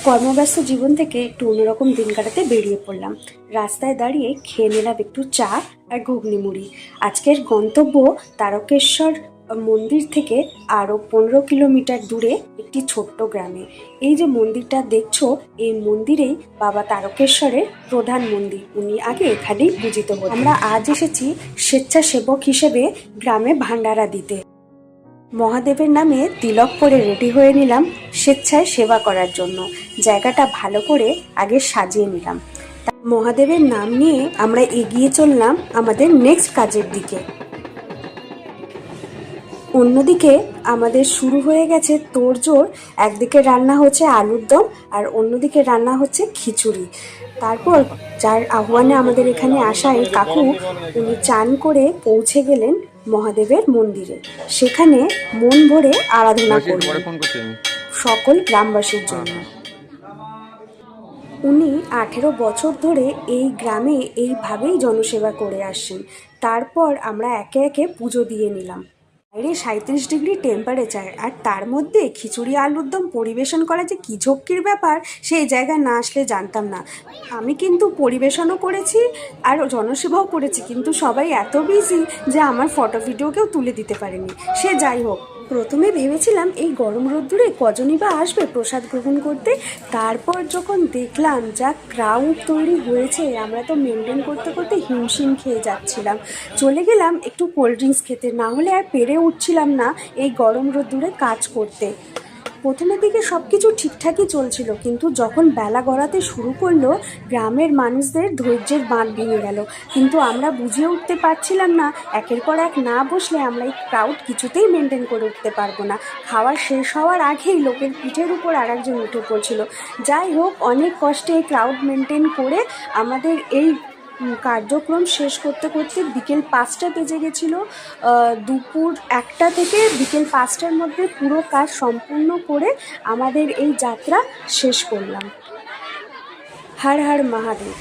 কর্মব্যস্ত জীবন থেকে একটু অন্যরকম দিন কাটাতে বেরিয়ে পড়লাম। রাস্তায় দাঁড়িয়ে খেয়ে নিলাম একটু চা আর ঘুগনি মুড়ি। আজকের গন্তব্য তারকেশ্বর মন্দির থেকে আরও 15 কিলোমিটার দূরে একটি ছোট্ট গ্রামে। এই যে মন্দিরটা দেখছো, এই মন্দিরেই বাবা তারকেশ্বরের প্রধান মন্দির। উনি আগে এখানেই পূজিত হতেন। আমরা আজ এসেছি স্বেচ্ছাসেবক হিসেবে গ্রামে ভান্ডারা দিতে। মহাদেবের নামে তিলক পরে রেডি হয়ে নিলাম স্বেচ্ছায় সেবা করার জন্য। জায়গাটা ভালো করে আগে সাজিয়ে নিলাম। মহাদেবের নাম নিয়ে আমরা এগিয়ে চললাম আমাদের নেক্সট কাজের দিকে। অন্যদিকে আমাদের শুরু হয়ে গেছে তোড়জোড়। একদিকে রান্না হচ্ছে আলুর দম আর অন্যদিকে রান্না হচ্ছে খিচুড়ি। তারপর যার আহ্বানে আমাদের এখানে আসা এই কাকু, উনি চান করে পৌঁছে গেলেন মহাদেবের মন্দিরে। সেখানে মন ভরে আরাধনা করলেন সকল গ্রামবাসীর জন্য। উনি 18 বছর ধরে এই গ্রামে এইভাবেই জনসেবা করে আসছেন। তারপর আমরা একে একে পুজো দিয়ে নিলাম। বাইরে 37 ডিগ্রি টেম্পারেচার, আর তার মধ্যে খিচুড়ি আলুর দম পরিবেশন করা যে কী ঝক্কির ব্যাপার, সেই জায়গায় না আসলে জানতাম না। আমি কিন্তু পরিবেশনও করেছি আর জনসেবাও করেছি, কিন্তু সবাই এত বিজি যে আমার ফটো ভিডিও কেউ তুলে দিতে পারেনি। সে যাই হোক, প্রথমে ভেবেছিলাম এই গরম রোদ্দুরে কজনই বা আসবে প্রসাদ গ্রহণ করতে। তারপর যখন দেখলাম যা ক্রাউড তৈরি হয়েছে, আমরা তো মেনটেন করতে করতে হিমশিম খেয়ে যাচ্ছিলাম। চলে গেলাম একটু কোল্ড ড্রিঙ্কস খেতে, না হলে আর পেরে উঠছিলাম না এই গরম রোদ্দুরে কাজ করতে। প্রথমের দিকে সব কিছু ঠিকঠাকই চলছিল, কিন্তু যখন বেলা গড়াতে শুরু করলো, গ্রামের মানুষদের ধৈর্যের বাঁধ ভেঙে গেল। কিন্তু আমরা বুঝিয়ে উঠতে পারছিলাম না, একের পর এক না বসলে আমরা এই ক্রাউড কিছুতেই মেনটেন করে উঠতে পারবো না। খাওয়া শেষ হওয়ার আগেই লোকের পিঠের উপর আরেকজন উঠে পড়ছিল। যাই হোক, অনেক কষ্টে এই ক্রাউড মেনটেন করে আমাদের এই কার্যক্রম শেষ করতে করতে বিকেল 5টা বেজে গেছিলো। দুপুর 1টা থেকে বিকেল 5টার মধ্যে পুরো কাজ সম্পূর্ণ করে আমাদের এই যাত্রা শেষ করলাম। হর হর মহাদেব।